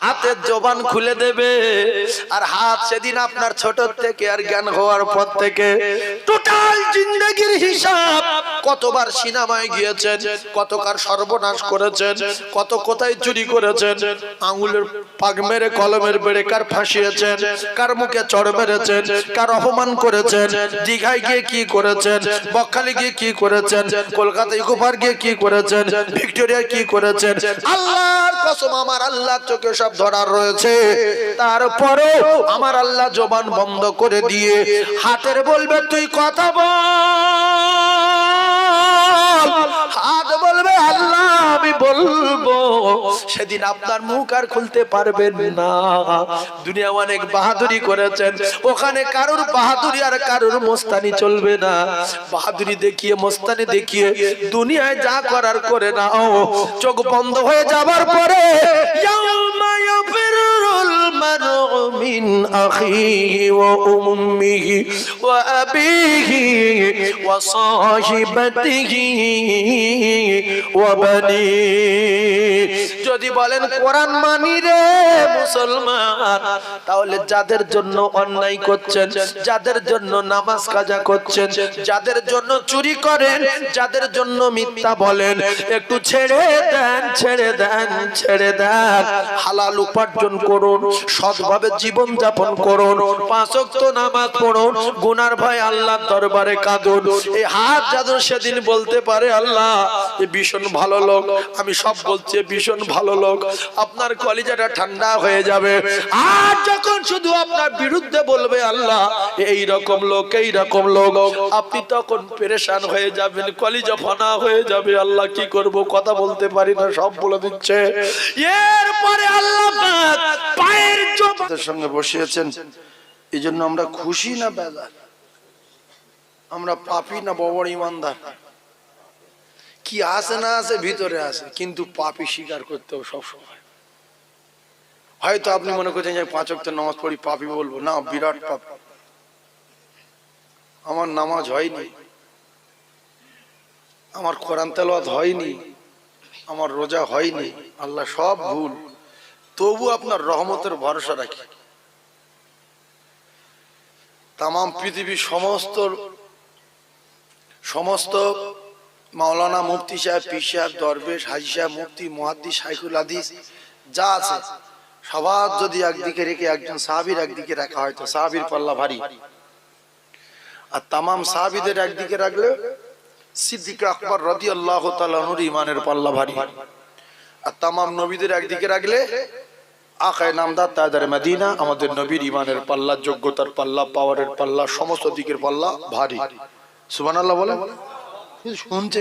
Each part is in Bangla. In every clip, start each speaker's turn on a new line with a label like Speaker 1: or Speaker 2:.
Speaker 1: হাতের জবান খুলে দেবে। আর হাত সেদিন আপনার ছোট থেকে আর জ্ঞান হওয়ার পর থেকে টোটাল জিন্দেগির হিসাব, কতবার সিনেমায় গিয়েছেন, কতকার সর্বনাশ করেছেন, কত কোথায় চুরি করেছেন, আঙুলের পাক মেরে কলমের বেড়ে কার ফাঁসিয়েছেন, কার মুখে চড় মেরেছেন, কার অপমান করেছেন, দীঘায় গিয়ে কি করেছেন, বকখালি গিয়ে কি করেছেন, কলকাতা ইকো পার্ক গিয়ে কি করেছেন, ভিক্টোরিয়া কি করেছেন, আল্লাহর কসম আমার আল্লাহর চোখে সব ধরার রয়েছে। তারপরে আমার আল্লাহ জবান বন্ধ করে দিয়ে হাতের বলবে তুই কথা বল, হাত বলবে আল্লাহ আমি বলবো। সেদিন আপনার মুখ আর খুলতে পারবেন না। দুনিয়া অনেক বাহাদুরি করেছেন, ওখানে কারোর বাহাদুরি আর কারোর মস্তানি চলবে না। বাহাদুরি দেখিয়ে মস্তানি দেখিয়ে দুনিয়ায় যা করার করে নাও। চোখ বন্ধ হয়ে যাবার পরে ইয়াউমা ইয়াফিরুল মারউ মিন আখিহি ওয়া উম্মিহি ওয়া আবিহি ওয়া সাহিবাতিহি ওয়া বানি। যদি বলেন কোরআন মানি রে মুসলমান, তাহলে যাদের জন্য অন্যায় করছেন, যাদের জন্য নামাজ কাজা করছেন, যাদের জন্য চুরি করেন, যাদের জন্য মিথ্যা বলেন, একটু ছেড়ে দেন, ছেড়ে দেন, ছেড়ে দেন। হালাল উপার্জন করুন, সৎভাবে জীবন যাপন করুন, 5 ওয়াক্ত নামাজ পড়ুন, গুনার ভয় আল্লাহর দরবারে কাঁদুন। এই হাত যাদের সেদিন বলতে পারে আল্লাহ এ ভীষণ ভালো লোক, আমি সব বলছি ভীষণ ভালো লোক, আপনার কলিজাটা ঠান্ডা হয়ে যাবে। আর যখন শুধু আপনার বিরুদ্ধে বলবে আল্লাহ এই রকম লোক, এই রকম লোক, আপনি তখন পেরেশান হয়ে যাবেন, কলিজা ফানা হয়ে যাবে। আল্লাহ কি করব, কথা বলতে পারি না, সব বলে দিচ্ছে। এরপরে আল্লাহ পায়ের জবানের সঙ্গে বসিয়েছেন। এই জন্য আমরা খুশি না বেজার? আমরা পাপী না বড় ইমানদার? কি আছে না আছে ভিতরে আছে, কিন্তু পাপী স্বীকার করতে হবে সবসময়। হয়তো আপনি মনে করছেন যে 5 ওয়াক্ত নামাজ পড়ি পাপী বলবো না, বিরাট পাপী। আমার নামাজ হয়নি, আমার কোরআন তেলাওয়াত হয়নি, আমার রোজা হয়নি, আল্লাহ সব ভুল, তবু আপনার রহমতের ভরসা রাখি। তাম পৃথিবীর সমস্ত মাওলানা মুফতি সাহেব, পীর সাহেব, দরবেশ, হাজি সাহেব, মুফতি, মুহাদ্দিস, শাইখুল হাদিস যা আছে সবার যদি একদিকে রেখে একজন সাহাবীর একদিকে রাখা হয় তো সাহাবীর পাল্লা ভারী। আর তামাম সাহাবীদের একদিকে রাখলে সিদ্দিক আকবর রাদিয়াল্লাহু তাআলা আনহুর ঈমানের পাল্লা ভারী। আর তামাম নবীদের একদিকে রাখলে আকায়ে নামদার তাজদারে মদিনা আমাদের নবীর ঈমানের পাল্লা, যোগ্যতার পাল্লা, পাওয়ারের পাল্লা, সমস্ত দিকের পাল্লা ভারী। সুবহানাল্লাহ বলেন। শুনছে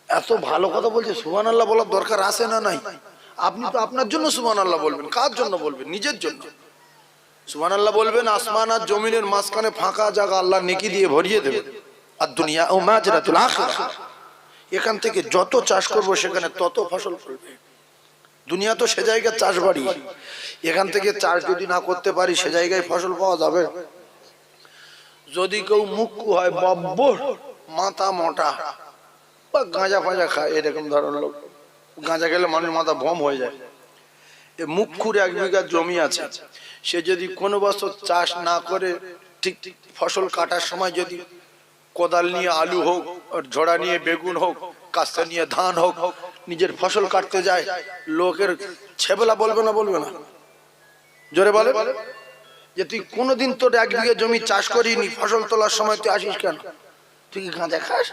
Speaker 1: এত ভালো কথা বলছে, সুবহানাল্লাহ বলার দরকার আছে না নাই? আপনি তো আপনার জন্য সুবহানাল্লাহ বলবেন, কার জন্য বলবেন? নিজের জন্য সুবহানাল্লাহ বলবেন। আসমান আর জমিনের মাঝখানে ফাঁকা জায়গা আল্লাহ নেকি দিয়ে ভরিয়ে দেবে। আর দুনিয়া ও মাজরাতুল আখিরাহ, এখান থেকে যত চাষ করব সেখানে তত ফসল ফলবে। দুনিয়া তো সে জায়গায় চাষ বাড়ি, এখান থেকে চাষ যদি না করতে পারি সে জায়গায় ফসল পাওয়া যাবে? যদি কেউ মুখ্যু হয়, বব্বর, মাথা মোটা বা গাঁজা ফাঁজা খায়, এরকম ধরনের লোক, গাঁজা খেলে মানুষের মাথা ভম হয়ে যায়। এ মুখ্যুর 1 বিঘা জমি আছে, সে যদি কোনো বছর চাষ না করে ঠিক ফসল কাটার সময় যদি কোদাল নিয়ে আলু হোক, আর ঝোড়া নিয়ে বেগুন হোক, কাস্তে নিয়ে ধান হোক, নিজের ফসল কাটতে যায়, লোকের ছেবলা বলবে না? বলবে না? জোরে বলে যে তুই কোনোদিন তোর 1 বিঘা জমি চাষ করিনি, ফসল তোলার সময় তুই আসিস কেন? তুই কি গাঁজা খাস?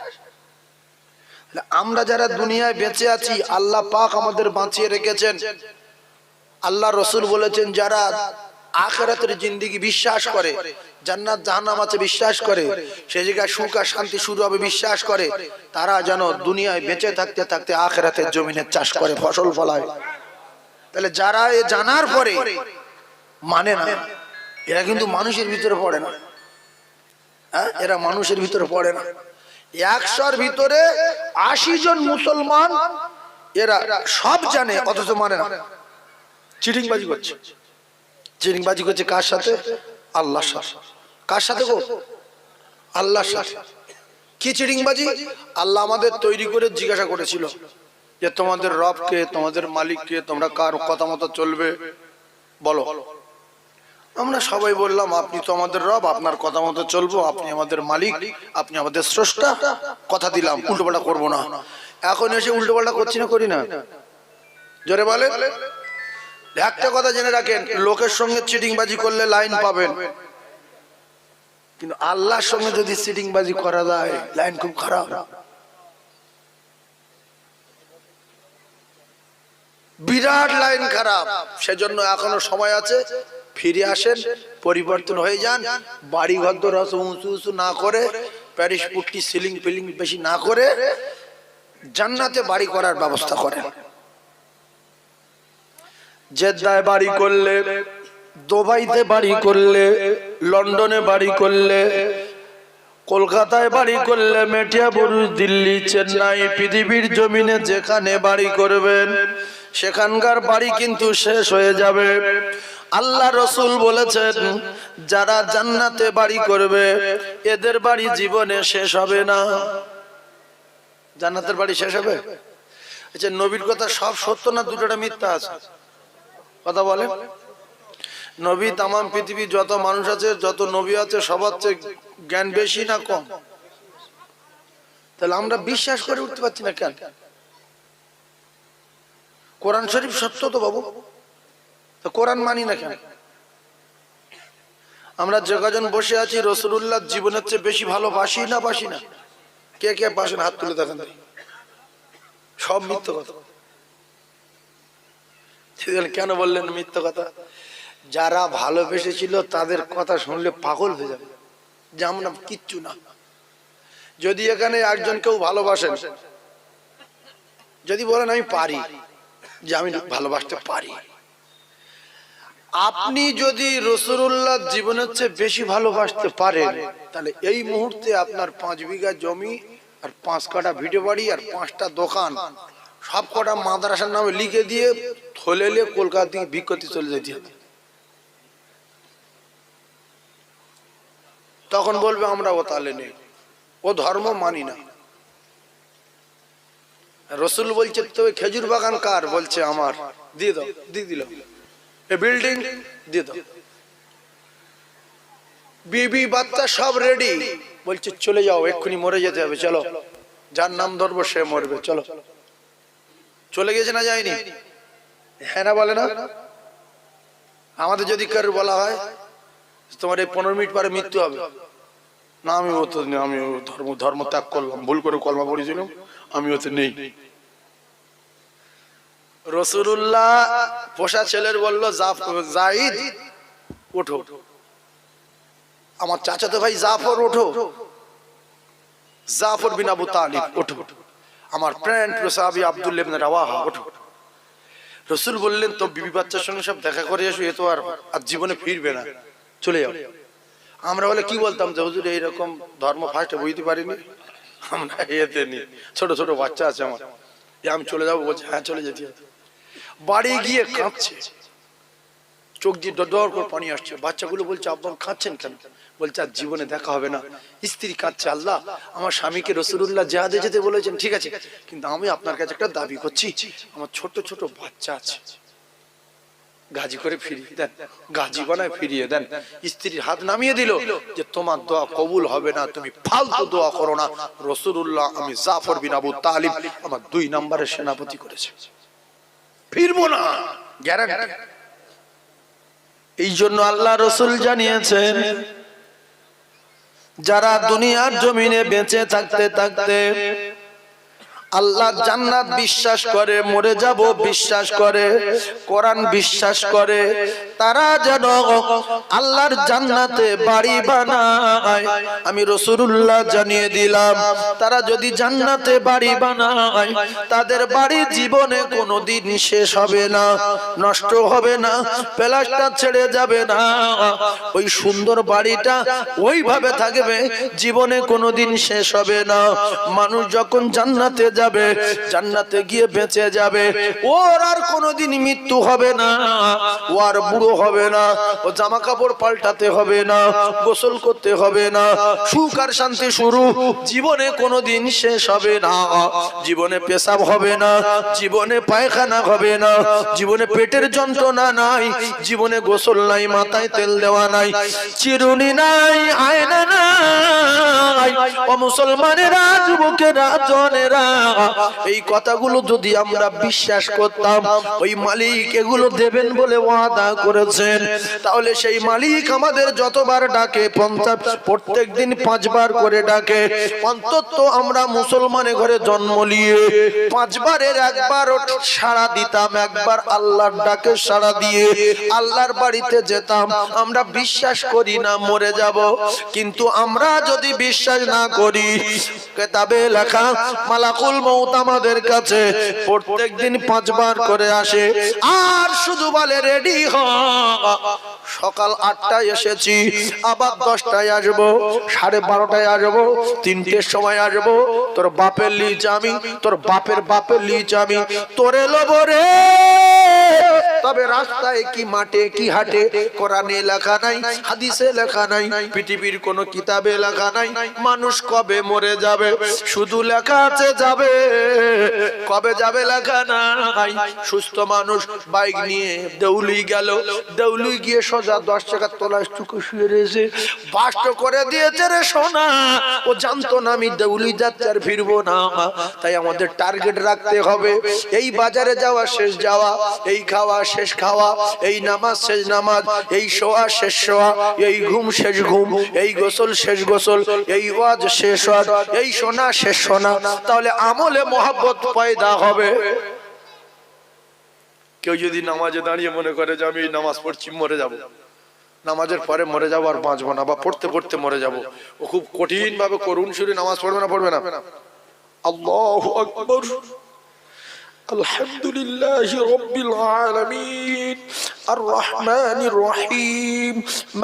Speaker 1: আমরা যারা দুনিয়ায় বেঁচে আছি, আল্লাহ পাক আমাদের বাঁচিয়ে রেখেছেন। আল্লাহ রসুল বলেছেন যারা আখিরাতের জিন্দেগি বিশ্বাস করে, জান্নাত জাহান্নাম আছে বিশ্বাস করে, সে জায়গায় সুখ আর শান্তি শুরু হবে বিশ্বাস করে, তারা যেন দুনিয়ায় বেঁচে থাকতে থাকতে আখিরাতের জমিনে চাষ করে, ফসল ফলায়। তাহলে যারা এ জানার পরে মানে না, এরা কিন্তু মানুষের ভিতরে পড়ে না। হ্যাঁ, এরা মানুষের ভিতরে পড়ে না। 100-র ভিতরে 80 জন মুসলমান এরা সব জানে অথচ মানে না। চিটিংবাজি করছে, চিটিংবাজি করছে কার সাথে? আল্লাহর সাথে। কার সাথে গো? আল্লাহর সাথে। কি চিটিংবাজি? আল্লাহ আমাদের তৈরি করে জিজ্ঞাসা করেছিল যে তোমাদের রবকে, তোমাদের মালিককে, তোমরা কার কথা মতো চলবে বলো। আমরা সবাই বললাম আপনি তো আমাদের রব, আপনার কথা মতো চলবো, আপনি আমাদের মালিক, আপনি আমাদের স্রষ্টা, কথা দিলাম উল্টোপাল্টা করবো না। এখন এসে উল্টোপাল্টা করছি না, করি না? জোরে বলে। একটা কথা জেনে রাখেন, লোকের সঙ্গে চিটিংবাজি করলে লাইন পাবেন, কিন্তু আল্লাহর সঙ্গে যদি চিটিংবাজি করা যায় লাইন খুব খারাপ, বিরাট লাইন খারাপ। সেজন্য এখনো সময় আছে, ফিরে আসেন, পরিবর্তন হয়ে যান। বাড়ি ঘর দর উঁচু উঁচু না করে, প্যারিস পুট্টি সিলিং ফিলিং বেশি না করে জান্নাতে বাড়ি করার ব্যবস্থা করেন। জেদ্দায় বাড়ি করলে, দুবাইতে বাড়ি করলে, লন্ডনে বাড়ি করলে, কলকাতায় বাড়ি করলে, মেটিয়াবুরুজ, দিল্লি, চেন্নাই, পৃথিবীর জমিনে যেখানে বাড়ি করবেন সেখানকার বাড়ি কিন্তু শেষ হয়ে যাবে। আল্লাহ রসুল বলেছেন যারা জান্নাতে বাড়ি করবে এদের বাড়ি জীবনে শেষ হবে না। জান্নাতের বাড়ি শেষ হবে? আচ্ছা, নবীর কথা সব সত্য না দুটোটা মিথ্যা আছে? কথা বলে। নবী তামাম পৃথিবী যত মানুষ আছে, যত নবী আছে, সবার চেয়ে জ্ঞান বেশি না কম? তাহলে আমরা বিশ্বাস করে উঠতে পারছি না কেন? কোরআন শরীফ সত্য তো বাবু, তো কোরআন মানি না কেন? আমরা যে কজন বসে আছি রাসূলুল্লাহ জীবনের চেয়ে বেশি ভালোবাসি না বাসি না? কে কে বাসেন হাত তুলে দেখেন। সব মিথ্যা কথা। কেন বললেন মিথ্যা কথা? যারা ভালোবেসেছিল তাদের কথা শুনলে পাগল হয়ে যাবে যে আমরা কিচ্ছু না। যদি এখানে একজন কেউ ভালোবাসেন, যদি বলেন আমি পারি, যে আমি ভালোবাসতে পারি, আপনি যদি রাসূলুল্লাহ জীবনের চেয়ে বেশি ভালোবাসতে পারেন তাহলে এই মুহূর্তে আপনার 5 বিঘা জমি আর 5 কাঠা ভিটে বাড়ি আর 5টা দোকান সব কটা মাদ্রাসার নামে লিখে দিয়ে থলে নিয়ে কলকাতা থেকে ভিক্ষতি চলে যেতে হবে। তখন বলবে আমরা ও তালে নেই, ও ধর্ম মানি না। রসুল বলছে তবে খেজুর বাগান কার? বলছে আমার। দিয়ে দাও, দিয়ে দিল। এ বিল্ডিং দিয়ে দাও, বিবি বাচ্চা সব রেডি। বলছে চলে যাও, এক্ষুনি মরে যেতে হবে, চলো। যার নাম ধরবো সে মরবে, চলো। চলে গেছে না যায়নি? হ্যাঁ না বলে না? আমাদের যদি কারোর বলা হয় তোমার এই 15 মিনিট পরে মৃত্যু হবে, না আমি ওতে নেই, আমি ধর্ম ত্যাগ করলাম, ভুল করে কলমা পড়েছিলাম, আমি ওতে নেই। রাসূলুল্লাহ পোষা ছেলের বললো জাহিদ ওঠো, আমার চাচাতো ভাই জাফর ওঠো, জাফর বিন আবু তালিব ওঠো, আমার প্রাণ প্রিয় সাহাবী আব্দুল্লাহ ইবনে রাওয়াহা ওঠো। রাসূল বললেন তো বিবি বাচ্চার সঙ্গে সব দেখা করে এসো, এ তো আর জীবনে ফিরবে না, চলে যাও। আমরা বলে কি বলতাম যে হুজুর এইরকম ধর্ম ফার্স্টে বুঝতে পারিনি, আমরা এতে নি, ছোট ছোট বাচ্চা আছে আমার, আমি চলে যাবো। বলছে হ্যাঁ চলে যেতে হবে। বাড়ি গিয়ে কাঁদছে, চোখ দিয়ে ডর করে পানি আসছে। বাচ্চাগুলো বলছে আব্বা কাঁদছেন কেন? বলছে আর জীবনে দেখা হবে না। স্ত্রী কাঁদছে, আল্লাহ আমার স্বামীকে রাসূলুল্লাহ জিহাদে যেতে বলেছেন, ঠিক আছে, কিন্তু আমি আপনার কাছে একটা দাবি করছি, আমার ছোট ছোট বাচ্চা আছে, গাজী করে ফিরিয়ে দেন, গাজী বানায় ফিরিয়ে দেন। স্ত্রীর হাত নামিয়ে দিল যে তোমার দোয়া কবুল হবে না, তুমি ফালতু দোয়া করো না। রাসূলুল্লাহ আমি জাফর বিন আবু তালিব আমার 2 নম্বরের সেনাপতি করেছে, ফিরবো না, গ্যারান্টি। এই জন্য আল্লাহ রসুল জানিয়েছেন যারা দুনিয়ার জমিনে বেঁচে থাকতে থাকতে আল্লাহ জান্নাত বিশ্বাস করে, মরে যাব বিশ্বাস করে, কোরআন বিশ্বাস করে, তারা যেন আল্লাহর জান্নাতে বাড়ি বানায়। আমি রাসূলুল্লাহ জানিয়ে দিলাম তারা যদি জান্নাতে বাড়ি বানায় তাদের বাড়ি জীবনে কোনোদিন শেষ হবে না, নষ্ট হবে না, প্লাস্টার ছেড়ে যাবে না, ওই সুন্দর বাড়িটা ওইভাবে থাকবে, জীবনে কোনোদিন শেষ হবে না। মানুষ যখন জান্নাতে যাবে, জান্নাতে গিয়ে বেঁচে যাবে। ওর আর কোনোদিন মৃত্যু হবে না, ও আর বুড়ো হবে না, ও জামা কাপড় পাল্টাতে হবে না, গোসল করতে হবে না, সুখ আর শান্তি শুরু। জীবনে কোনোদিন শেষ হবে না, জীবনে পেশাব হবে না, জীবনে পায়খানা হবে না, জীবনে পেটের যন্ত্রণা নাই, জীবনে গোসল নাই, মাথায় তেল দেওয়া নাই, চিরুনি নাই, আয়না নাই। ও মুসলমানেরা, যুবকেরা, জনেরা, এই কথাগুলো যদি আমরা বিশ্বাস করতাম, ওই মালিক এগুলো দেবেন বলে ওয়াদা করেছেন, তাহলে সেই মালিক আমাদের যতবার ডাকে, প্রত্যেক দিন 5 বার করে ডাকে, অন্তত আমরা মুসলমানের ঘরে জন্ম নিয়ে 5 বারের একবার সাড়া দিতাম, একবার আল্লাহর ডাকে সাড়া দিয়ে আল্লাহর বাড়িতে যেতাম। আমরা বিশ্বাস করি না মরে যাব, কিন্তু আমরা যদি বিশ্বাস না করি, কিতাবে লেখা মালাকুল মউত আমাদের কাছে প্রত্যেক দিন 5 বার করে আসে, আর শুধু বলে রেডি হ, সকাল 8টায় এসেছি, আবার 10টায় আসবো, 12:30টায় আসবো, 3টের সময় আসবো, তোর বাপের লিচ আমি, তোর বাপের বাপের লিচ আমি, তোরে লবো রে। তবে রাস্তায় কি মাঠে কি হাটে কোরআনে লেখা নাই, হাদিসে লেখা নাই, পৃথিবীর কোন কিতাবে লেখা নাই মানুষ কবে মরে যাবে, শুধু লেখা আছে যাবে, কবে যাবে লেখা নাই। সুস্থ মানুষ বাইক নিয়ে দেউলি গেল, দেউলি গিয়ে সোজা 10 টাকার তলায় চুকে শুয়ে রয়েছে, বাস্ট করে দিয়েছে রে সোনা, ও জানতো না আমি দেউলি যাচ্ছি আর ফিরবো না। তাই আমাদের টার্গেট রাখতে হবে, এই বাজারে যাওয়া শেষ যাওয়া, এই খাওয়া শেষ খাওয়া, এই নামাজ শেষ নামাজ, এই শোয়া শেষ শোয়া, এই ঘুম শেষ ঘুম, এই গোসল শেষ গোসল, এই ওয়াজ শেষ ওয়াজ, এই শোনা শেষ শোনা, তাহলে আমলে মহব্বত পয়দা হবে। কেউ যদি নামাজে দাঁড়িয়ে মনে করে যে আমি নামাজ পড়ছি মরে যাব, নামাজের পরে মরে যাবো আর বাঁচবো না, বা পড়তে পড়তে মরে যাব, ও খুব কঠিন ভাবে করুণ সুরে নামাজ পড়বে না, পড়বে না। আল্লাহু আকবার। আলহামদুলিল্লাহি রাব্বিল আলামিন আর রহমানির রহিম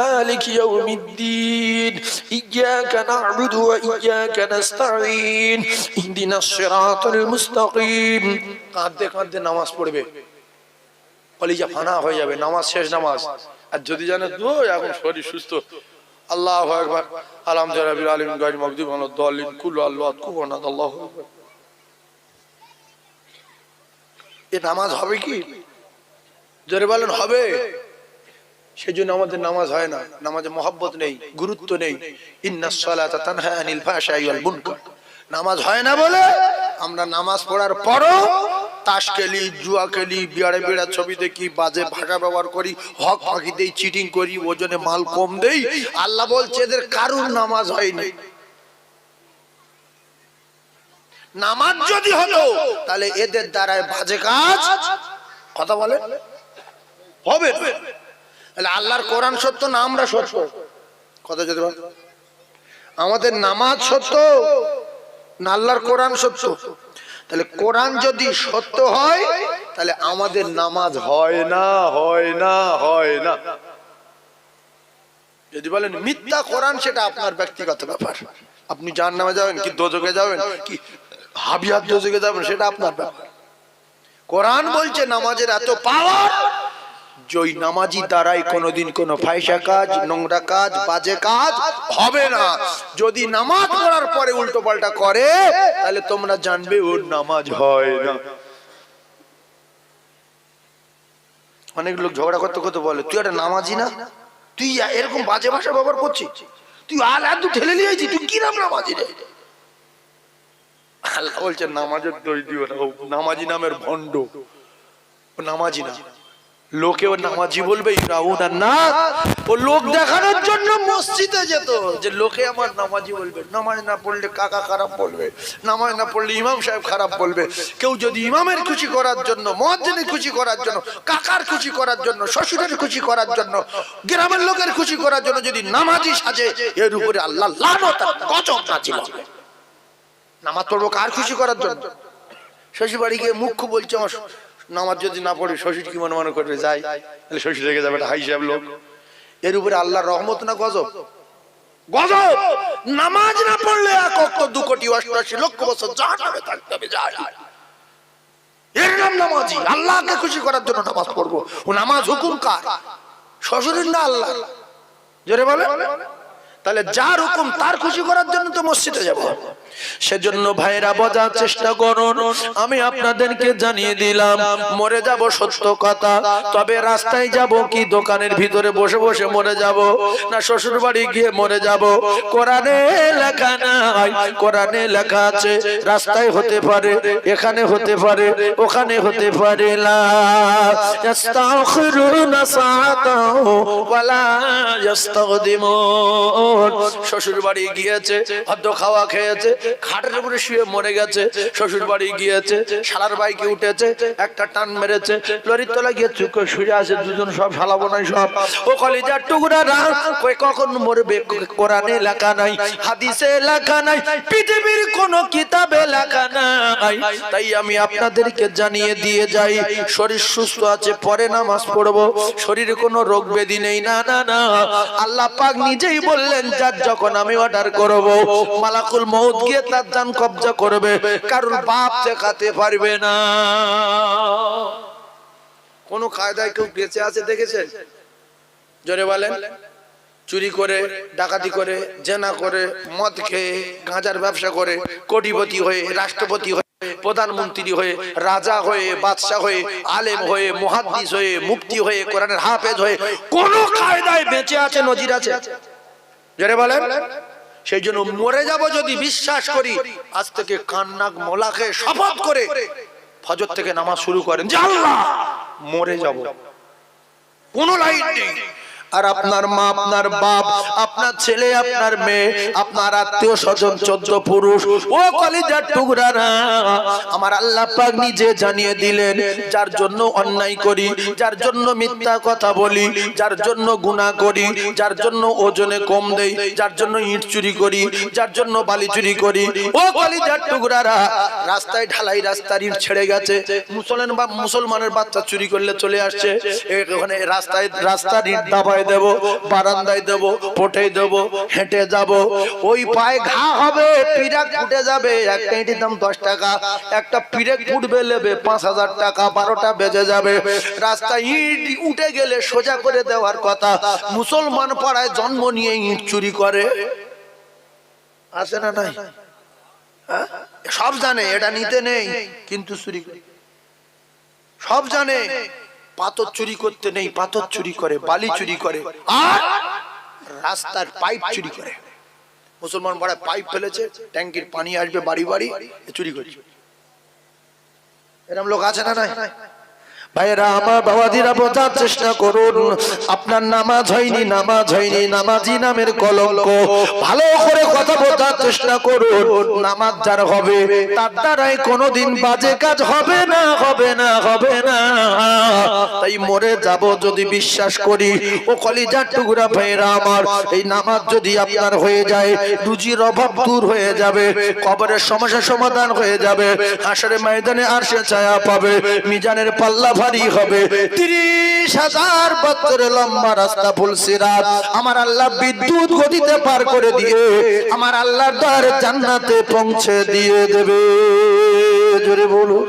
Speaker 1: মালিকি ইয়াউমিদ্দিন ইয়্যাকা না'বুদু ওয়া ইয়্যাকা নাস্তাঈন ইহদিনাস সিরাতাল মুস্তাকিম। কাঁদতে কাঁদতে নামাজ পড়বে, কলিজা ফানা হয়ে যাবে, নামাজ শেষ নামাজ। আর যদি জানে এখন শরীর সুস্থ, আল্লাহু আকবার, আলহামদুলিল্লাহি রাব্বিল আলামিন গায়রিল মাগদুবি আলাইহিম ওয়াদ-দাল্লিন, কুল্লু আল্লাহু কুবুনাদ, আল্লাহু আকবার। এ নামাজ হবে কি? জোরে বলেন হবে? সেজন্য আমাদের নামাজ হয় না, নামাজে মহব্বত নেই, গুরুত্ব নেই। ইন্নাস সালাতা তানহা আনিল ফাহশাই ওয়াল মুনকার। নামাজ হয় না বলে আমরা নামাজ পড়ার পরও তাস খেলি, জুয়া খেলি, বিয়ারে বিড়া ছবি দেখি, বাজে ভাষা ব্যবহার করি, হক ফাঁকি দেই, চিটিং করি, ওজনে মাল কম দেই। আল্লাহ বলছে এদের কারুর নামাজ হয়নি। নামাজ যদি হতো তাহলে এদের দ্বারায় বাজে কাজ কথা বলে হবে। তাহলে আল্লাহর কোরআন সত্য না আমরা সত্য? কথা যদি বল, আমাদের নামাজ সত্য না আল্লাহর কোরআন সত্য? তাহলে কোরআন যদি সত্য হয় তাহলে আমাদের নামাজ হয় না, হয় না, হয় না। যদি বলেন মিথ্যা কোরআন, সেটা আপনার ব্যক্তিগত ব্যাপার, আপনি জাহান্নামে যাবেন কি দোজখে যাবেন কি হাবিয়াত দোজখে যাবেন, সেটা আপনার ব্যাপার। কোরআন বলছে নামাজের এত পাওয়ার, যেই নামাজি দ্বারাই কোনোদিন কোনো ফাহিশা কাজ, নোংরা কাজ, বাজে কাজ হবে না। যদি নামাজ পড়ার পরে উল্টো পাল্টা করে তাহলে তোমরা জানবে ওর নামাজ হয় না। অনেক লোক ঝগড়া করতে করতে বলে তুই একটা নামাজি না, তুই এরকম বাজে ভাষা ব্যবহার করছিস, তুই আদু ঠেলে নিয়েছিস, তুই কি নাম নামাজি রে? আল্লাহ বলছে নামাজের দোষ দিও না, নামাজি নামের ভণ্ড, ও নামাজি না। লোকে ও নামাজি বলবে, ও লোক দেখানোর জন্য মসজিদে যেত যে লোকে আমার নামাজি বলবে। নামাজ না পড়লে কাকা খারাপ বলবে, নামাজ না পড়লে ইমাম সাহেব খারাপ বলবে। কেউ যদি ইমামের খুশি করার জন্য, মুয়াজ্জিনের খুশি করার জন্য, কাকার খুশি করার জন্য, শ্বশুরের খুশি করার জন্য, গ্রামের লোকের খুশি করার জন্য যদি নামাজি সাজে, এর উপরে আল্লাহ লানত আর গজব নাজিল হবে। নামাজ পড়বো কার খুশি করার জন্য? শ্বশুর বাড়ি গিয়ে মুখ্য বলছে আমার নামাজ যদি না পড়ে শ্বশুর কি মনে মনে করে যায়, তাহলে শ্বশুর রেগে যাবে, হাই সাহেব লোক। এর উপরে আল্লাহর রহমত না গজব? গজব। নামাজ না পড়লে 1 ওয়াক্ত 2 কোটি 88 লক্ষ বছর জাহান্নামে থাকতে হবে। এর নাম নামাজি। আল্লাহকে খুশি করার জন্য নামাজ পড়বো। ও নামাজ হুকুম কার? শ্বশুরের না আল্লাহ? জোরে বলে। তাহলে যার হুকুম তার খুশি করার জন্য তো মসজিদে যাব। সেজন্য ভাইরা বোঝার চেষ্টা করুন। আমি আপনাদেরকে জানিয়ে দিলাম মরে যাব সত্য কথা, তবে রাস্তায় যাব কি দোকানের ভিতরে বসে বসে মরে যাব, না শ্বশুর বাড়ি গিয়ে মরে যাব? কোরআনে লেখা নাই, কোরআনে লেখা আছে রাস্তায় হতে পারে, এখানে হতে পারে, ওখানে হতে পারে। লা ইস্তাখিরুনা সাআতাও ওয়ালা ইস্তাকদিমুন। শ্বশুর বাড়ি গিয়েছে, খাদ্য খাওয়া খেয়েছে, খাটের উপরে শুয়ে মরে গেছে। শ্বশুর বাড়ি গিয়েছে, শালার বাইকে উঠেছে, একটা টান মেরেছে, লরির তলা গিয়ে চুপ করে শুয়ে আছে, দুজন সব শালাবো নাই সব। ও কলিজার টুকরা না, কই কখন মরবে কোরআনে লেখা নাই, হাদিসে লেখা নাই, পৃথিবীর কোন কিতাবে লেখা নাই। তাই আমি আপনাদেরকে জানিয়ে দিয়ে যাই, শরীর সুস্থ আছে পরে নামাজ পড়বো, শরীরে কোনো রোগ ব্যাধি নেই, না না না। আল্লাহ পাক নিজেই বললেন যার যখন আমি অর্ডার করব, মালাকুল মউত গিয়ে তার জান কবজা করবে, কারণ বাপ দেখাতে পারবে না। কোন কায়দায় কেউ বেঁচে আছে দেখেছেন? জোরে বলেন। চুরি করে, ডাকাতি করে, জেনা করে, মদ খেয়ে, গাঁজার ব্যবসা করে, কোটিপতি হয়ে, রাষ্ট্রপতি হয়ে, প্রধানমন্ত্রী হয়ে, রাজা হয়ে, বাদশা হয়ে, আলেম হয়ে, মুহাদ্দিস হয়ে, মুফতি হয়ে, কোরআনের হাফেজ হয়ে কোন কায়দায় বেঁচে আছে? নজির আছে? জোরে বলেন। সেই জন্য মরে যাব যদি বিশ্বাস করি, আজ থেকে কান্নাক মোলা খেয়ে শপথ করে ফজর থেকে নামাজ শুরু করেন যে আল্লাহ মরে যাব, কোন লাইন নেই। আর আপনার মা, আপনার বাপ, আপনার ছেলে, আপনার মেয়ে, আপনার আত্মীয় স্বজন 14 পুরুষ, ও কলিজার টুকরারা, আমার আল্লাহ পাক নিজে জানিয়ে দিলেন যার জন্য অন্যায় করি, যার জন্য মিথ্যা কথা বলি, যার জন্য গুনাহ করি, যার জন্য ওজনে কম দেই, যার জন্য ইট চুরি করি, যার জন্য বালি চুরি করি, ও কলিজার টুকরারা, রাস্তায় ঢালাই রাস্তার ইট ছেড়ে গেছে, মুসলমানের বাচ্চা চুরি করলে চলে আসছে, এখানে রাস্তার ইট দাবায় দেব, বারান্দায় দেব, পটে দেব, হেঁটে যাব, ওই পায়ে ঘা হবে, পিরাক ফুটে যাবে, একটা ইটের দাম 10 টাকা, একটা পিরেক ফুটবে লেবে 5000 টাকা, 12টা বেজে যাবে। রাস্তায় ইট উঠে গেলে সোজা করে দেওয়ার কথা, মুসলমান পাড়ায় জন্ম নিয়ে ইট চুরি করে, আছে না নাই? সব জানে এটা নিতে নেই, কিন্তু চুরি করে। সব জানে পাথর চুরি করতে নেই, পাথর চুরি করে, বালি চুরি করে, আর রাস্তার পাইপ চুরি করে। মুসলমান পাড়ায় পাইপ ফেলেছে, ট্যাঙ্কির পানি আসবে বাড়ি বাড়ি, চুরি করছে। এরকম লোক আছে না নাই? ভাইরা আমার, বাবাজিরা বোঝার চেষ্টা করুন। আপনার নামাজ হয়নি, নামাজ হয়নি, নামাজি নামের কলঙ্ক। ভালো করে কথা বোঝার চেষ্টা করুন। নামাজ যার হবে তার দ্বারাই কোনোদিন বাজে কাজ হবে না, হবে না, হবে না। তাই মরে যাব যদি বিশ্বাস করি, ও কলিজার টুকরা ভাইরা আমার, এই নামাজ যদি আপনার হয়ে যায়, রুজির অভাব দূর হয়ে যাবে, কবরের সমস্যা সমাধান হয়ে যাবে, হাসরের ময়দানে আরশে ছায়া পাবে, মিজানের পাল্লা ভারী হবে, 30,000 বছরের লম্বা রাস্তা ফুলসিরাত আমার আল্লাহ বিদ্যুৎ গতিতে পার করে দিয়ে আমার আল্লাহর দ্বারে জান্নাতে পৌঁছে দিয়ে দেবে। জোরে বলুন।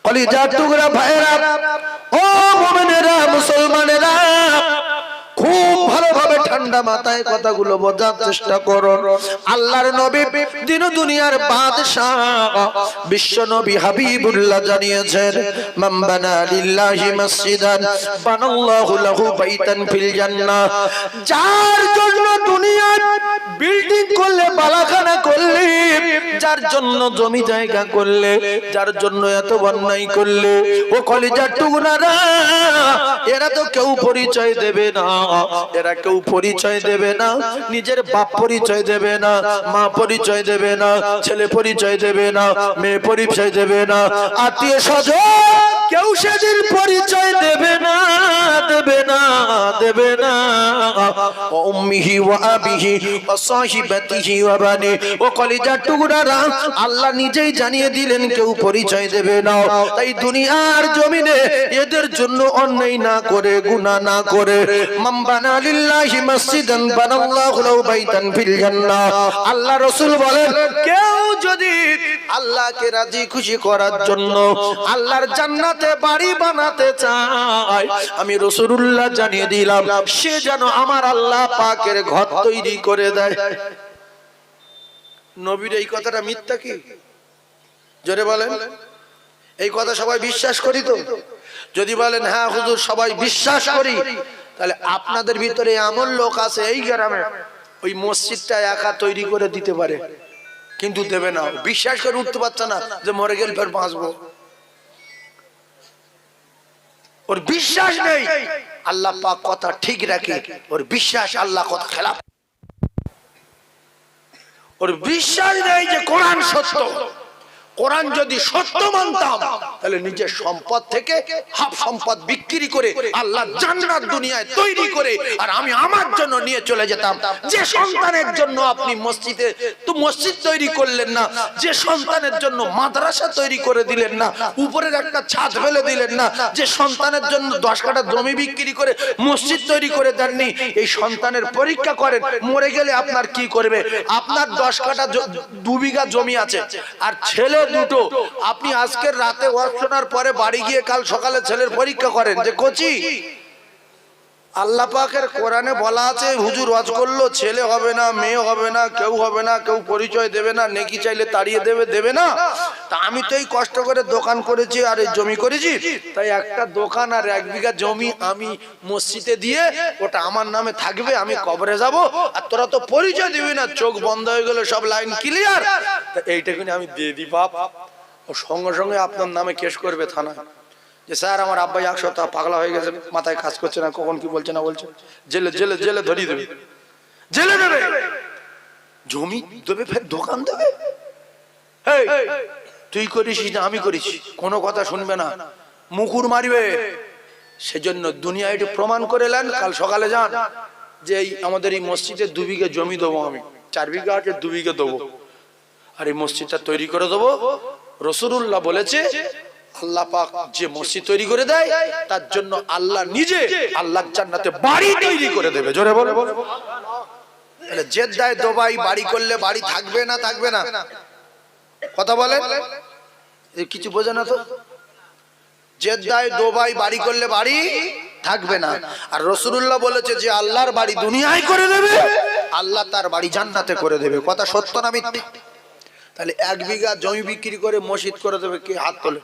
Speaker 1: কলিজার টুকরা ভাইরা, ও মুমিনেরা, মুসলমানেরা, খুব ভালোভাবে ঠান্ডা মাথায় কথাগুলো বোঝার চেষ্টা করুন। আল্লাহর নবী, দিন দুনিয়ার বাদশাহ, বিশ্ব নবী হাবিবুল্লাহ জানিয়েছেন, মান বানা লিল্লাহি মসজিদান বানাল্লাহু লাহু বাইতান ফিল জান্নাহ। যার জন্য দুনিয়ার বিল্ডিং করলে, বালাখানা করলে, যার জন্য জমি জায়গা করলে, যার জন্য এত অন্যায় করলে, ও কলিজার টুকরারা, এরা তো কেউ পরিচয় দেবে না, এরা কেউ পরিচয় দেবে না, নিজের বাপ পরিচয় দেবে না, মা পরিচয় দেবে না, ছেলে পরিচয় দেবে না, মেয়ে পরিচয় দেবে না, আত্মীয় স্বজন
Speaker 2: কেউ সেদিন পরিচয় দেবে না, দেবে না, দেবে না। ও উম্মিহি ওয়া আবিহি ওয়া সাহিবাতিহি ওয়া বানি, ও কলিজার টুকরারা, আল্লাহ নিজেই জানিয়ে দিলেন কেউ পরিচয় দেবে না। তাই দুনিয়ার জমিনে এদের জন্য অন্যায় না করে, গুনাহ না করে, মান বানা লিল্লাহি মসজিদান বানাল্লাহু লাহু বাইতান ফিল জান্নাহ, আল্লাহ রাসূল বলেন কেউ যদি আল্লাহকে রাজি খুশি করার জন্য আল্লাহর জান্নাতে বাড়ি বানাতে চায়, আমি রাসূলুল্লাহ জানিয়ে দিলাম সে যেন আমার আল্লাহ পাকের ঘর তৈরি করে দেয়। নবীর এই কথাটা মিথ্যা কি? জোরে বলেন। এই কথা সবাই বিশ্বাস করি তো? যদি বলেন হ্যাঁ হুজুর সবাই বিশ্বাস করি, তাহলে আপনাদের ভিতরে এমন লোক আছে এই গ্রামে ওই মসজিদটা একা তৈরি করে দিতে পারে, কিন্তু দেবে না। বিশ্বাস করে উঠতে পারছে না যে মরে গেলে ফের বাঁচবো। ওর বিশ্বাস নেই আল্লাহ পাক কথা ঠিক রাখে, ওর বিশ্বাস আল্লাহ কথা খেলাফ। ওর বিশ্বাস নেই যে কোরআন সত্য। কোরআন যদি সত্য মানতাম তাহলে নিজের সম্পদ থেকে হাফ সম্পদ বিক্রি করে আল্লাহ জান্নাত দুনিয়ায় তৈরি করে আর আমি আমার জন্য নিয়ে চলে যেতাম। যে সন্তানের জন্য আপনি মসজিদে তো মসজিদ তৈরি করলেন না, যে সন্তানের জন্য মাদ্রাসা তৈরি করে দিলেন না, উপরের একটা ছাদ ফেলে দিলেন না, যে সন্তানের জন্য 10 কাঠা জমি বিক্রি করে মসজিদ তৈরি করে দেননি, এই সন্তানের পরীক্ষা করেন মরে গেলে আপনার কি করবে। আপনার 10 কাঠা 2 বিঘা জমি আছে আর ছেলে দুটো, আপনি আজকের রাতে ওয়াজ শোনার পরে বাড়ি গিয়ে কাল সকালে ছেলের পরীক্ষা করেন যে কোচি আল্লাহ পাকের কোরআনে বলা আছে হুজুর ওয়াজ করলো ছেলে হবে না, মেয়ে হবে না, কেউ হবে না, কেউ পরিচয় দেবে না, নেকি চাইলে তাড়িয়ে দেবে, দেবে না। তা আমি তো এই কষ্ট করে দোকান করেছি আর এই জমি করেছি, তাই একটা দোকান আর 1 বিঘা জমি আমি মসজিদে দিয়ে ওটা আমার নামে থাকবে, আমি কবরে যাব, আর তোরা তো পরিচয় দিবি না, চোখ বন্ধ হয়ে গেল, সব লাইন ক্লিয়ার। তা এইটাকে আমি দিয়ে দিই বাপ, ও সঙ্গে সঙ্গে আপনার নামে কেস করবে থানায় যে স্যার আমার আব্বা 1 সপ্তাহ পাগলা হয়ে গেছে, মাথায় কাজ করছে না, কখন কি বলছে না বলছে, জেলে জেলে জেলে ধরিয়ে দেবে, জেলে দেবে, জমি দেবে, ফের দোকান দেবে। তুই করিস না আমি করেছি, কোনো কথা শুনবে না, মুকুর মারবে। সেজন্য দুনিয়া এটি প্রমাণ করে নেন, কাল সকালে যান যে আমাদের এই মসজিদে 2 বিঘা জমি দেবো, আমি 4 বিঘা আছে 2 বিঘা দেবো, আর এই মসজিদটা তৈরি করে দেবো। রাসূলুল্লাহ বলেছে আল্লাহ পাক যে মসজিদ তৈরি করে দেয় তার জন্য আল্লাহ নিজে আল্লাহর জান্নাতে বাড়ি তৈরি করে দেবে। জোরে বলে। তাহলে জেদ্দায় দুবাই বাড়ি করলে বাড়ি থাকবে না থাকবে না? কথা বলেন, কিছু বোঝে না তো। জেদ্দায় দুবাই বাড়ি করলে বাড়ি থাকবে না, আর রাসূলুল্লাহ বলেছে যে আল্লাহর বাড়ি দুনিয়ায় করে দেবে, আল্লাহ তার বাড়ি জান্নাতে করে দেবে। কথা সত্য না মিথ্যা? তাহলে 1 বিঘা জমি বিক্রি করে মসজিদ করে দেবে, কে হাত তোলে?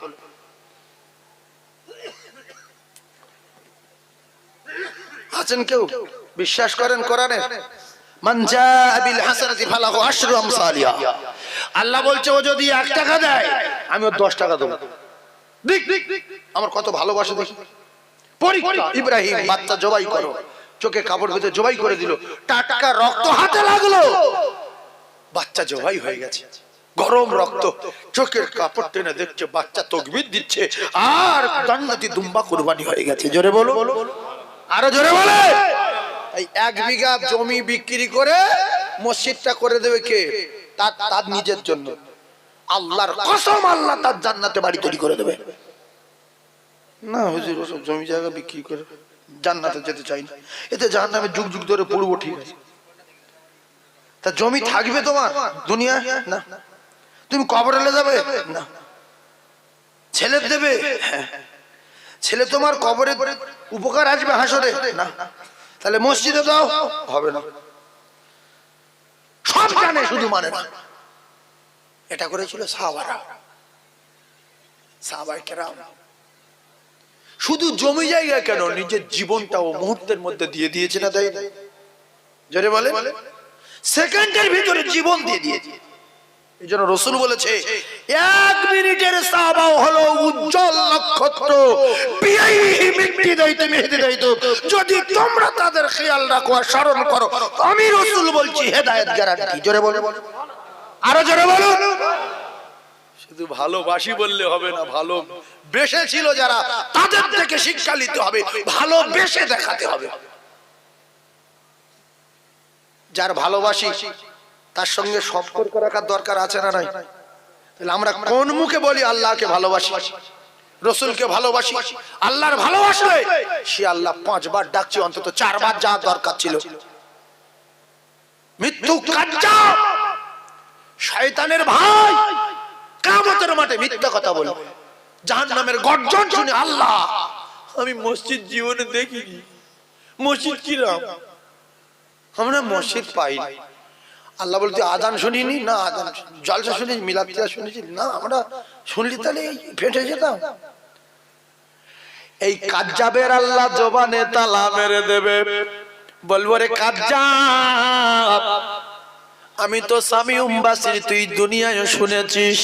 Speaker 2: আছেন কেউ? বিশ্বাস করেন কোরআনে মান জাআ বিল হাসানাতি ফালাহু আশরু আমসালিহা। আল্লাহ বলছে ও যদি 1 টাকা দেয় আমি ওর 10 টাকা দেব। দেখ আমার কত ভালোবাসা দেখি। পরীক্ষা, ইব্রাহিম বাচ্চা জবাই করো, চোখে কাপড় বেঁধে জবাই করে দিল, টাটকা রক্ত হাতে লাগলো, বাচ্চা জবাই হয়ে গেছে, গরম রক্ত, চোখের কাপড় টেনে দেখছে বাচ্চা তাকবীর দিচ্ছে, আর জান্নাতি দুম্বা কুরবানি হয়ে গেছে। জোরে বলো, আরো জোরে বলে। এই 1 বিঘা জমি বিক্রি করে মসজিদটা করে দেবে কে? তার নিজের জন্য। আল্লাহর কসম আল্লাহ তার জান্নাতে বাড়ি তৈরি করে দেবে। না হুজুর ওসব জমি জায়গা বিক্রি করে জান্নাতে যেতে চাই না, এতে জাহান্নামে যুগ যুগ ধরে পড়বো, ঠিক আছে। তা জমি থাকবে তোমার দুনিয়া না, তুমি কবরে যাবে না, ছেলে দেবে, ছেলে তোমার কবরে উপকার আসবে হাসরে না, তাহলে মসজিদে দাও হবে না। সব জানে শুধু মানে না। এটা করেছিল সাহাবারা, সাহাবায়ে কেরাম। শুধু জমি জায়গা কেন, নিজের জীবনটাও মুহূর্তের মধ্যে দিয়ে দিয়েছে না? তাই জোরে বলে, সেকেন্ডের ভিতরে জীবন দিয়ে দিয়েছে। এই জন্য রাসূল বলেছে 1 মিনিটের সাহাবাও হলো উজ্জ্বল নক্ষত্র, বিয়াইহি মিক্তি দাইতে মেহেদি দাইতো। যদি তোমরা তাদের খেয়াল রাখো আর স্মরণ করো, আমি রাসূল বলছি হেদায়েত গ্যারান্টি। জোরে বলে, আরো জোরে বলো। শুধু ভালোবাসি বললে হবে না, ভালো বেশে ছিল যারা তাদের থেকে শিক্ষা নিতে হবে, ভালোবেসে দেখাতে হবে। যার ভালোবাসি তার সঙ্গে সম্পর্ক রাখার দরকার আছে না নাই? তাহলে আমরা কোন মুখে বলি আল্লাহকে ভালোবাসি, রসুলকে ভালোবাসি? আল্লাহর ভালোবাসলে সে আল্লাহ 5 বার ডাকছে, অন্তত 4 বার যা দরকার ছিল। মৃত্যু কাজ্জাব শয়তানের ভাই কিয়ামতের মাঠে মিথ্যা কথা বলে জাহান্নামের গর্জন শুনে আল্লাহ, আমি মসজিদ জীবনে দেখিনি, মসজিদ কিরাম, আমরা মসজিদ পাইনি। আল্লাহ বলতে আজান শুনিনি না, আজান জলসা শুনেছি, মিলাদ তিয়াজ শুনেছি না, আমরা শুনলি তাহলে ফেটে যেতাম। এই কাজ্জাবের আল্লাহ জবানে তালা মেরে দেবে, বলবো রে কাজ্জাব, আমি তো সামিউম বাসির, তুই দুনিয়ায় শুনেছিস,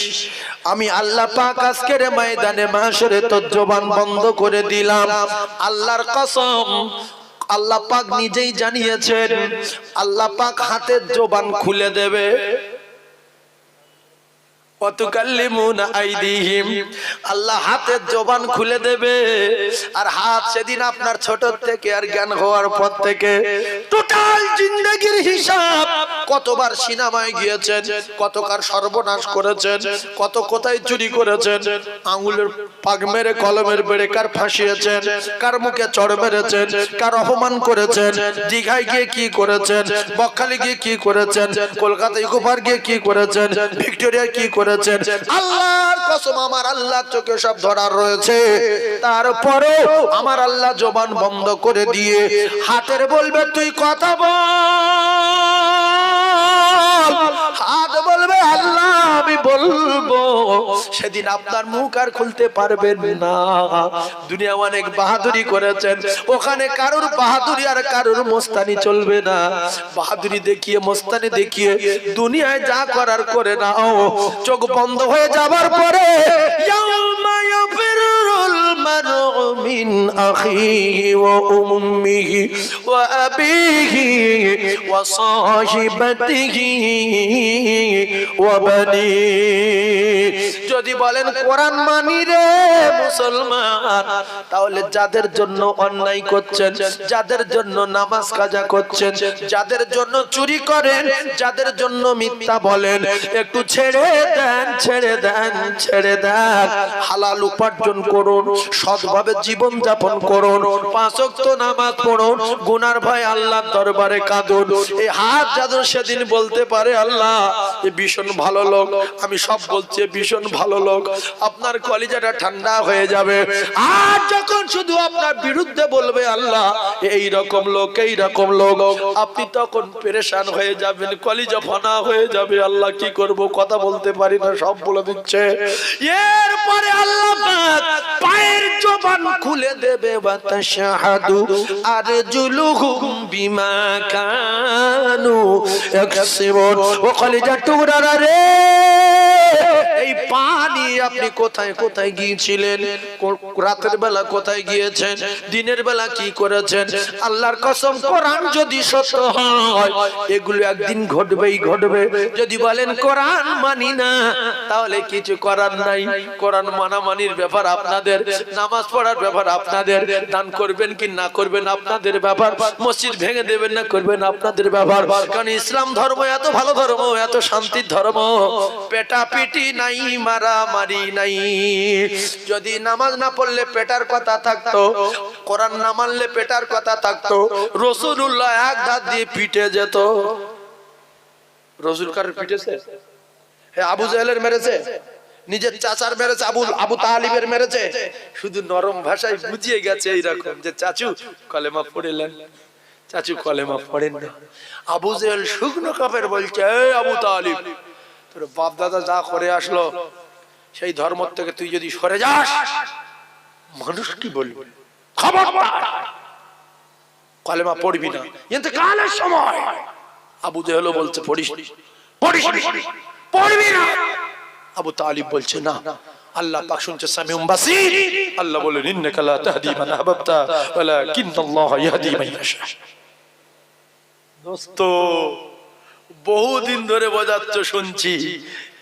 Speaker 2: আমি আল্লাহ পাক আজকের ময়দানে মাশরে তোর জবান বন্ধ করে দিলাম। আল্লাহর কসম, আল্লাহ পাক নিজেই জানিয়েছেন, আল্লাহ পাক হাতের জবান খুলে দেবে। আল্লাহ হাতের জবান খুলে দেবে, আর হাত সেদিন আপনার ছোট থেকে আর জ্ঞান হওয়ার পর থেকে টোটাল জিন্দেগির হিসাব, কতবার সিনেমায় গিয়েছেন, কতকার সর্বনাশ করেছেন, কত কোথায় চুরি করেছেন, আঙুলের পাক মেরে কলমের বেড়ে কার ফাঁসিয়েছেন, কার মুখে চড় মেরেছেন, কার অপমান করেছেন, দীঘায় গিয়ে কি করেছেন, বকখালি গিয়ে কি করেছেন, কলকাতা ইকো পার্ক গিয়ে কি করেছেন, ভিক্টোরিয়া কি করেছেন, আল্লাহর কসম আমার আল্লাহর চোখে সব ধরার রয়েছে। তারপরে আমার আল্লাহ জবান বন্ধ করে দিয়ে হাতের বলবে তুই কথা বল, হাত বলবে আল্লাহ আমি বলবো। সেদিন আপনার মুখ আর খুলতে পারবেন না। দুনিয়া অনেক বাহাদুরি করেছেন, ওখানে কারোর বাহাদুরি আর কারোর মস্তানি চলবে না। বাহাদুরি দেখিয়ে মস্তানি দেখিয়ে দুনিয়ায় যা করার করে নাও, চোখ বন্ধ হয়ে যাবার পরে ইয়াউমা ইয়াফিরুল মারউ মিন আখিহি ওয়া উম্মিহি ওয়া আবিহি ওয়া সাহিবাতিহি ওয়া বানি। যদি বলেন কোরআন মানি রে মুসলমান, তাহলে যাদের জন্য অন্যায় করছেন, যাদের জন্য নামাজ কাজা করছেন, যাদের জন্য চুরি করেন, যাদের জন্য মিথ্যা বলেন, একটু ছেড়ে দেন, ছেড়ে দেন, ছেড়ে দেন। হালাল উপার্জন করুন, সৎভাবে জীবন যাপন করুন, 5 ওয়াক্ত নামাজ পড়ুন, গুনার ভয় আল্লাহর দরবারে কাঁদুন। এই হাত যাদের সেদিন বলতে পারে আল্লাহ এ ভীষণ ভালো লোক, আমি সব বলছি ভীষণ ভালো লোক, আপনার কলিজাটা ঠান্ডা হয়ে যাবে। আর যখন শুধু আপনার বিরুদ্ধে বলবে আল্লাহ এই রকম লোক, এই রকম লোক, আপনি তখন পেরেশান হয়ে যাবেন, কলিজা ফানা হয়ে যাবে। আল্লাহ কি করব, কথা বলতে পারি না, সব বলে দিচ্ছে। এরপরে আল্লাহ পাক পায়ের জবান খুলে দেবে, বাতাশাহাদু আরজুলুহুম বিমা কানু ইয়াকসিবুন। ও কলিজা টুকরারা রে, এই পানি আপনি কোথায় কোথায় গিয়েছিলেন, রাতের বেলা কোথায় গিয়েছেন, দিনের বেলা কি করেছেন? আল্লাহর কসম কোরআন যদি সত্য হয় এগুলো একদিন ঘটবেই ঘটবে। যদি বলেন কোরআন মানি না, তাহলে কিছু করার নাই। কোরআন মানামানির ব্যাপার আপনাদের, নামাজ পড়ার ব্যাপার আপনাদের, দান করবেন কি না করবেন আপনাদের ব্যাপার, মসজিদ ভেঙে দেবেন না করবেন আপনাদের ব্যাপার। কারণ ইসলাম ধর্ম এত ভালো ধর্ম, এত শান্তির ধর্ম, পেটাপিটি নাই, মারামারি নাই। যদি নামাজ না পড়লে পেটার কথা থাকতো, কোরআন না মানলে পেটার কথা থাকতো, রাসূলুল্লাহ এক ধাত দিয়ে পিটে যেত। রাসূল কার পিটেছে? আবু জাহেলের মেরেছে, নিজের চাচার মেরেছে, আবু তালিবের মেরেছে। শুধু নরম ভাষায় বুঝিয়ে গেছে এইরকম যে চাচু কলেমা পড়লেন, চাচু কলেমা পড়েন না। আবু জাহেল শুকনো কাফের বলছে, এই আবু তালিব, তোর বাপ দাদা যা করে আসলো সেই ধর্ম থেকে তুই যদি সরে যাস মানুষ কি বলবে, খবরদার কলেমা পড়বি না। ইন্তেকালের সময় আবু জাহেল বলছে পড়িস, পড়িস, পড়বি না। আবু তালিব বলছে না, আল্লাহ পাক শুনছে সামিউম বাসীর। আল্লাহ বলেন ইন্নাকা লা তাহদি মান আহবাবতা ওয়ালাকিন্নাল্লাহ ইয়াহদি মান ইয়াশা। দোস্ত বহুদিন ধরে বোঝাচ্ছ শুনছি,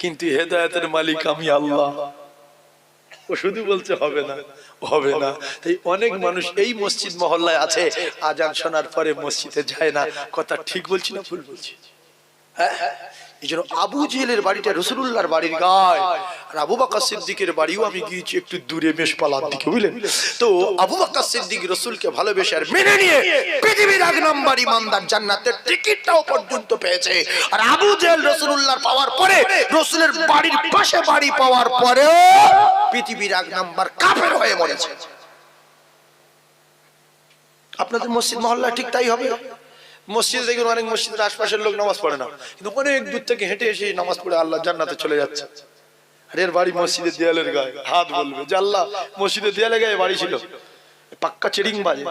Speaker 2: কিন্তু হেদায়েতের মালিক আমি আল্লাহ। ও শুধু বলছে হবে না, হবে না। তাই অনেক মানুষ এই মসজিদ মহল্লায় আছে, আজান শোনার পরে মসজিদে যায় না। কথা ঠিক বলছি না ভুল বলছি? এই জন্য আবু জেহেলের বাড়িটা রাসূলুল্লাহর বাড়ির গায়ে, আর আবু বকর সিদ্দিকের বাড়িও আমি গিয়েছি একটু দূরে মেষপালার দিকে, বুঝলেন? তো আবু বকর সিদ্দিক রাসূলকে ভালোবেসে আর মেনে নিয়ে পৃথিবীর 1 নম্বর ইমানদার জান্নাতের টিকিটটাও পর্যন্ত পেয়েছে। আর আবু জেহেল রাসূলুল্লাহর পাওয়ার পরে, রাসূলের বাড়ির পাশে বাড়ি পাওয়ার পরে পৃথিবীর 1 নম্বর কাফের হয়ে মরেছে। আপনাদের মসজিদ মহল্লা ঠিক তাই হবে। মসজিদ দেখুন, অনেক মসজিদের আশপাশের লোক নামাজ পড়ে না, কিন্তু অনেক দূর থেকে হেঁটে এসে নামাজ পড়ে আল্লাহ জান্নাতে চলে যাচ্ছে। আর এর বাড়ি মসজিদের দেয়ালের গায়ে, হাত বলবে যে আল্লাহ মসজিদের দেয়ালের গায়ে বাড়ি ছিল, পাক্কা চেরিং বাজে।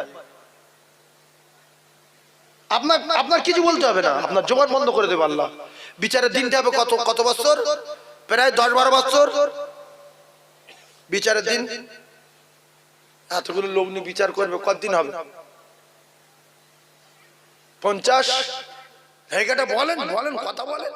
Speaker 2: আপনার কিছু বলতে হবে না, আপনার জবান বন্ধ করে দেবে আল্লাহ। বিচারের দিনটা হবে কত বছর? প্রায় 10-12 বছর বিচারের দিন। এতগুলো লোক নিয়ে বিচার করবে, কতদিন হবে? 50? বলেন কথা বলেন।